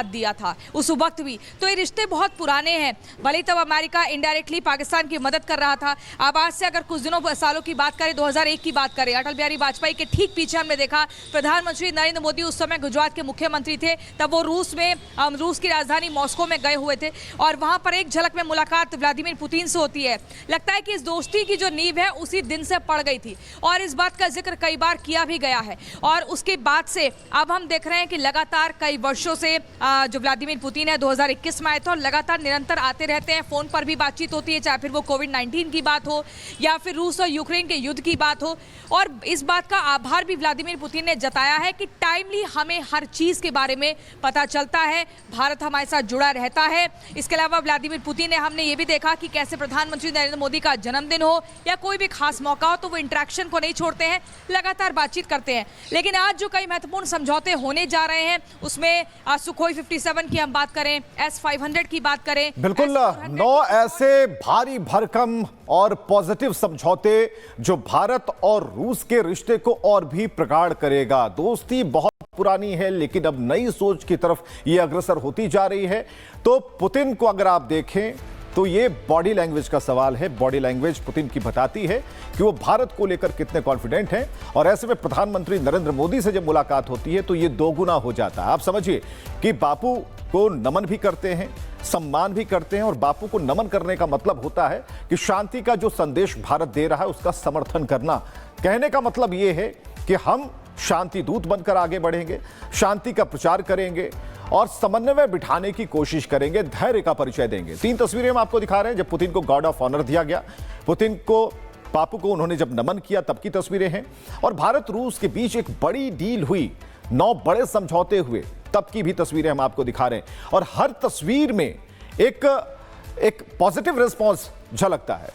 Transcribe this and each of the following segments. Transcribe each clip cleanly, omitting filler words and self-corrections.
दिया था उस वक्त भी। तो ये रिश्ते बहुत पुराने हैं। भले तब अमेरिका इनडायरेक्टली पाकिस्तान की मदद कर रहा था। अब आज से अगर कुछ दिनों सालों की बात करें, 2001 की बात करें, अटल बिहारी वाजपेयी के ठीक पीछे हमने देखा प्रधानमंत्री नरेंद्र मोदी उस समय गुजरात के मुख्यमंत्री थे। तब वो रूस की राजधानी मॉस्को में गए हुए थे और वहां पर एक झलक में मुलाकात व्लादिमीर पुतिन से होती है। लगता है कि इस दोस्ती की जो नींव है उसी दिन से पड़ गई थी और इस बात का जिक्र कई बार किया भी गया है। और उसके बाद से अब हम देख रहे हैं कि लगातार कई वर्षों से जो व्लादिमीर पुतिन है 2021 में आए थे और लगातार निरंतर आते रहते हैं। फोन पर भी बातचीत होती है, चाहे फिर वो कोविड-19 की बात हो या फिर रूस और यूक्रेन के युद्ध की बात हो। और इस बात का आभार भी व्लादिमीर पुतिन ने जताया है कि टाइमली हमें हर चीज के बारे में पता चलता है, भारत हमारे साथ जुड़ा रहता है। इसके अलावा व्लादिमीर पुतिन ने हमने ये भी देखा कि कैसे प्रधानमंत्री नरेंद्र मोदी का जन्मदिन हो या कोई भी खास मौका हो तो वो इंटरेक्शन को नहीं छोड़ते हैं, लगातार बातचीत करते हैं। लेकिन आज जो कई महत्वपूर्ण समझौते होने जा रहे हैं उसमें सुखोई 57 की हम बात करें, S-500 की बात करें, बिल्कुल 9 ऐसे भारी भरकम और पॉजिटिव समझौते जो भारत और रूस के रिश्ते को और भी प्रगाढ़ करेगा। दोस्ती बहुत पुरानी है लेकिन अब नई सोच की तरफ ये अग्रसर होती जा रही है। तो पुतिन को अगर आप देखें तो ये बॉडी लैंग्वेज का सवाल है। बॉडी लैंग्वेज पुतिन की बताती है कि वो भारत को लेकर कितने कॉन्फिडेंट हैं और ऐसे में प्रधानमंत्री नरेंद्र मोदी से जब मुलाकात होती है तो ये दोगुना हो जाता है। आप समझिए कि बापू को नमन भी करते हैं, सम्मान भी करते हैं और बापू को नमन करने का मतलब होता है कि शांति का जो संदेश भारत दे रहा है उसका समर्थन करना। कहने का मतलब ये है कि हम शांति दूत बनकर आगे बढ़ेंगे, शांति का प्रचार करेंगे और समन्वय बिठाने की कोशिश करेंगे, धैर्य का परिचय देंगे। 3 तस्वीरें हम आपको दिखा रहे हैं जब पुतिन को गार्ड ऑफ ऑनर दिया गया, पुतिन को बापू को उन्होंने जब नमन किया तब की तस्वीरें हैं। और भारत रूस के बीच एक बड़ी डील हुई, 9 बड़े समझौते हुए, तब की भी तस्वीरें हम आपको दिखा रहे हैं। और हर तस्वीर में एक पॉजिटिव रिस्पॉन्स झलकता है।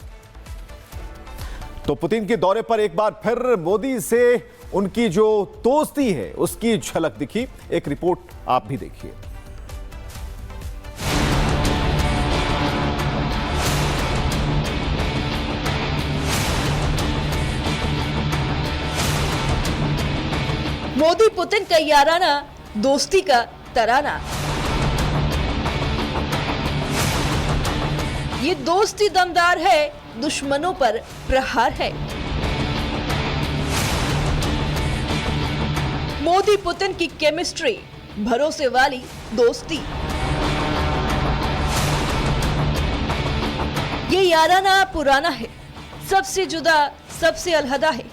तो पुतिन के दौरे पर एक बार फिर मोदी से उनकी जो दोस्ती है उसकी झलक दिखी। एक रिपोर्ट आप भी देखिए। मोदी पुतिन का याराना, दोस्ती का तराना। ये दोस्ती दमदार है, दुश्मनों पर प्रहार है। मोदी पुतिन की केमिस्ट्री, भरोसे वाली दोस्ती। ये याराना पुराना है, सबसे जुदा, सबसे अलहदा है।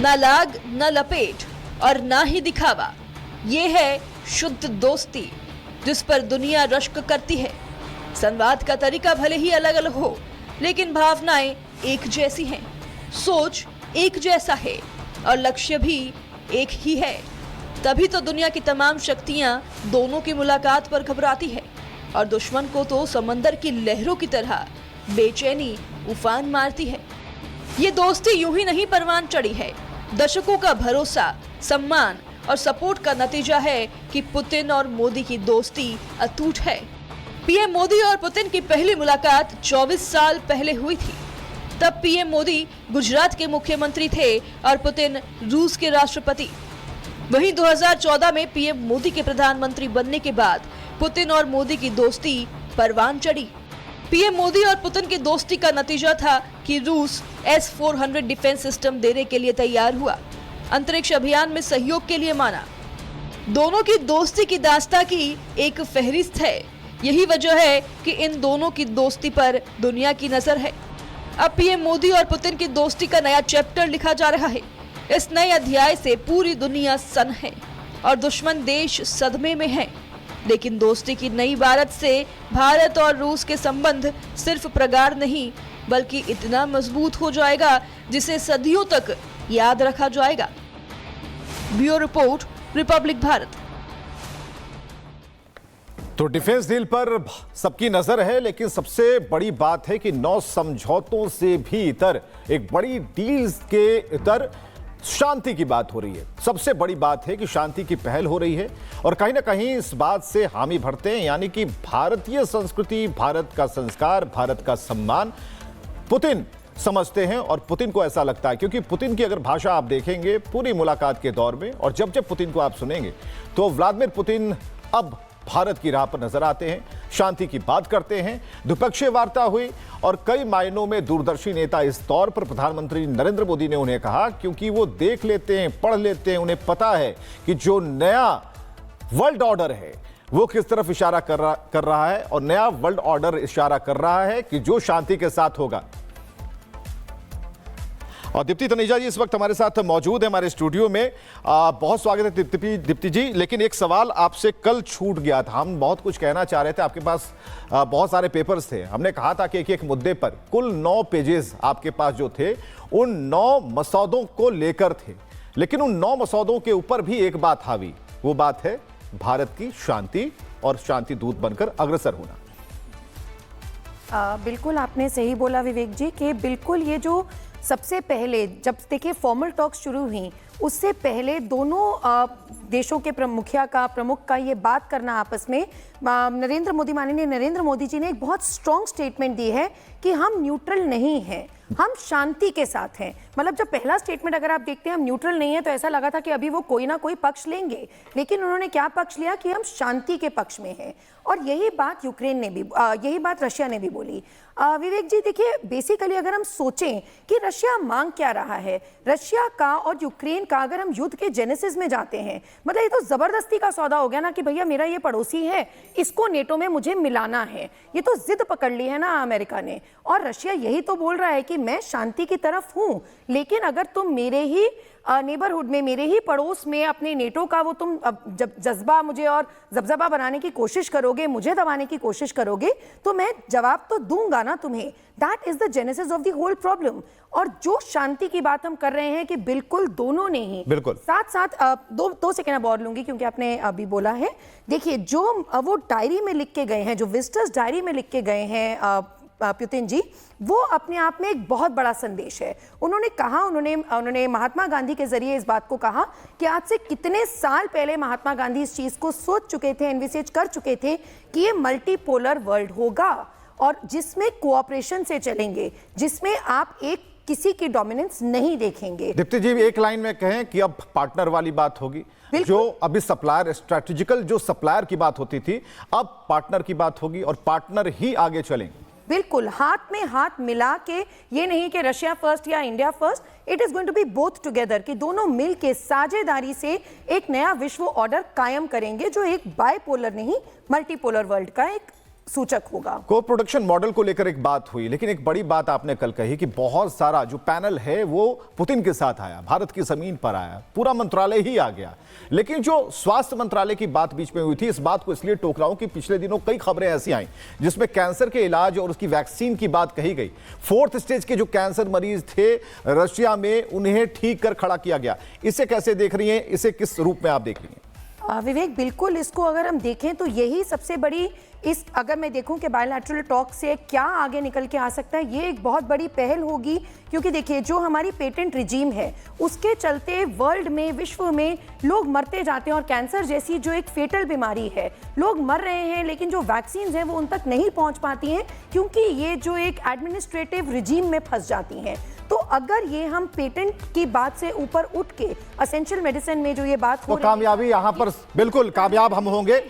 ना लाग, न लपेट और ना ही दिखावा। ये है शुद्ध दोस्ती जिस पर दुनिया रश्क करती है। संवाद का तरीका भले ही अलग अलग हो लेकिन भावनाएं एक जैसी हैं, सोच एक जैसा है और लक्ष्य भी एक ही है। तभी तो दुनिया की तमाम शक्तियां दोनों की मुलाकात पर घबराती है और दुश्मन को तो समंदर की लहरों की तरह बेचैनी उफान मारती है। ये दोस्ती यूं ही नहीं परवान चढ़ी है, दशकों का भरोसा, सम्मान और सपोर्ट का नतीजा है कि पुतिन और मोदी की दोस्ती अटूट है। पीएम मोदी और पुतिन की पहली मुलाकात 24 साल पहले हुई थी। तब पीएम मोदी गुजरात के मुख्यमंत्री थे और पुतिन रूस के राष्ट्रपति। वहीं 2014 में पीएम मोदी के प्रधानमंत्री बनने के बाद पुतिन और मोदी की दोस्ती परवान चढ़ी। पीएम मोदी और पुतिन की दोस्ती का नतीजा था कि रूस S-400 डिफेंस सिस्टम देने के लिए तैयार हुआ, अंतरिक्ष अभियान में सहयोग के लिए माना। दोनों की दोस्ती की दास्तां की एक फहरिस्त है। यही वजह है कि इन दोनों की दोस्ती पर दुनिया की नजर है। अब पीएम मोदी और पुतिन की दोस्ती का नया चैप्टर लिखा जा रहा है। इस नए अध्याय से पूरी दुनिया सन्न है और दुश्मन देश सदमे में है। लेकिन दोस्ती की नई इबारत से भारत और रूस के संबंध सिर्फ प्रगाढ़ नहीं बल्कि इतना मजबूत हो जाएगा जिसे सदियों तक याद रखा जाएगा। Bureau report, Republic Bharat. तो डिफेंस डील पर सबकी नजर है लेकिन सबसे बड़ी बात है कि 9 समझौतों से भी इतर एक बड़ी डील्स के इतर शांति की बात हो रही है। सबसे बड़ी बात है कि शांति की पहल हो रही है और कहीं ना कहीं इस बात से हामी भरते हैं, यानी कि भारतीय संस्कृति, भारत का संस्कार, भारत का सम्मान पुतिन समझते हैं और पुतिन को ऐसा लगता है, क्योंकि पुतिन की अगर भाषा आप देखेंगे पूरी मुलाकात के दौर में और जब जब पुतिन को आप सुनेंगे तो व्लादिमीर पुतिन अब भारत की राह पर नजर आते हैं, शांति की बात करते हैं। द्विपक्षीय वार्ता हुई और कई मायनों में दूरदर्शी नेता इस तौर पर प्रधानमंत्री नरेंद्र मोदी ने उन्हें कहा, क्योंकि वो देख लेते हैं, पढ़ लेते हैं, उन्हें पता है कि जो नया वर्ल्ड ऑर्डर है वो किस तरफ इशारा कर रहा है और नया वर्ल्ड ऑर्डर इशारा कर रहा है कि जो शांति के साथ होगा। और दीप्ति तनेजा जी इस वक्त हमारे साथ मौजूद है हमारे स्टूडियो में। बहुत स्वागत है दीप्ति जी। लेकिन एक सवाल आपसे कल छूट गया था, हम बहुत कुछ कहना चाह रहे थे, आपके पास बहुत सारे पेपर्स थे, हमने कहा था कि एक मुद्दे पर कुल 9 पेजेस आपके पास जो थे उन 9 मसौदों को लेकर थे, लेकिन उन 9 मसौदों के ऊपर भी एक बात हावी, वो बात है भारत की शांति और शांति दूत बनकर अग्रसर होना। बिल्कुल आपने सही बोला विवेक जी कि बिल्कुल ये जो सबसे पहले जब देखिए फॉर्मल टॉक्स शुरू हुई उससे पहले दोनों देशों के प्रमुख का ये बात करना आपस में, माननीय नरेंद्र मोदी जी ने एक बहुत स्ट्रॉन्ग स्टेटमेंट दी है कि हम न्यूट्रल नहीं हैं, हम शांति के साथ हैं। मतलब जब पहला स्टेटमेंट अगर आप देखते हैं हम न्यूट्रल नहीं है तो ऐसा लगा था कि अभी वो कोई ना कोई पक्ष लेंगे, लेकिन उन्होंने क्या पक्ष लिया कि हम शांति के पक्ष में हैं। और यही बात यूक्रेन ने भी यही बात रशिया ने भी बोली। विवेक जी देखिए बेसिकली अगर हम सोचें कि रशिया मांग क्या रहा है, रशिया का और यूक्रेन का अगर हम युद्ध के जेनेसिस में जाते हैं, मतलब ये तो जबरदस्ती का सौदा हो गया ना कि भैया मेरा ये पड़ोसी है, इसको नेटो में मुझे मिलाना है। ये तो जिद पकड़ ली है ना अमेरिका ने, और रशिया यही तो बोल रहा है कि मैं शांति की तरफ हूं, लेकिन अगर तुम मेरे ही नेबरहुड में, मेरे ही पड़ोस में अपने नेटो का वो तुम जब जज्बा मुझे और जबजबा बनाने की कोशिश करोगे, मुझे दबाने की कोशिश करोगे, तो मैं जवाब तो दूंगा ना तुम्हें। That is the genesis of the whole problem. और जो शांति की बात हम कर रहे हैं कि बिल्कुल दोनों ने ही बिल्कुल साथ साथ दो सेकेंड और लूंगी क्योंकि आपने अभी बोला है। देखिए जो वो डायरी में लिख के गए हैं, जो विजिटर्स डायरी में लिख के गए हैं पुतिन जी, वो अपने आप में एक बहुत बड़ा संदेश है। उन्होंने कहा, उन्होंने महात्मा गांधी के जरिए इस बात को कहा कि आज से कितने साल पहले महात्मा गांधी इस चीज को सोच चुके थे, एनविसेज कर चुके थे कि ये मल्टीपोलर वर्ल्ड होगा और जिसमें कोऑपरेशन से चलेंगे, जिसमें आप एक किसी की डोमिनेंस नहीं देखेंगे। दीप्ति जी एक लाइन में कहें कि अब पार्टनर वाली बात होगी, जो अभी सप्लायर, स्ट्रेटेजिकल जो सप्लायर की बात होती थी, अब पार्टनर की बात होगी और पार्टनर ही आगे चलेंगे। बिल्कुल हाथ में हाथ मिला के, ये नहीं कि रशिया फर्स्ट या India first, it is going to be both together, कि दोनों मिल के साझेदारी से एक नया विश्व ऑर्डर कायम करेंगे जो एक बायपोलर नहीं मल्टीपोलर वर्ल्ड का एक सूचक होगा। को प्रोडक्शन मॉडल को लेकर एक बात हुई, लेकिन एक बड़ी बात आपने कल कही कि बहुत सारा जो पैनल है वो पुतिन के साथ आया, भारत की जमीन पर आया, पूरा मंत्रालय ही आ गया। लेकिन जो स्वास्थ्य मंत्रालय की बात बीच में हुई थी, इस बात को इसलिए टोक रहा हूं कि पिछले दिनों कई खबरें ऐसी आई जिसमें कैंसर के इलाज और उसकी वैक्सीन की बात कही गई। 4th स्टेज के जो कैंसर मरीज थे रशिया में, उन्हें ठीक कर खड़ा किया गया। इसे कैसे देख रही हैं, इसे किस रूप में आप देख रही हैं? विवेक बिल्कुल इसको अगर हम देखें तो यही सबसे बड़ी, इस अगर मैं देखूं कि बायलैटरल टॉक से क्या आगे निकल के आ सकता है, ये एक बहुत बड़ी पहल होगी। क्योंकि देखिए जो हमारी पेटेंट रिजीम है उसके चलते वर्ल्ड में, विश्व में लोग मरते जाते हैं, और कैंसर जैसी जो एक फेटल बीमारी है, लोग मर रहे हैं, लेकिन जो वैक्सीन हैं वो उन तक नहीं पहुंच पाती हैं क्योंकि ये जो एक एडमिनिस्ट्रेटिव रिजीम में फंस जाती हैं। तो अगर ये हम पेटेंट की बात से ऊपर उठ के एसेंशियल मेडिसिन में जो ये बात हो तो कामयाबी यहाँ पर बिल्कुल कामयाब हम होंगे।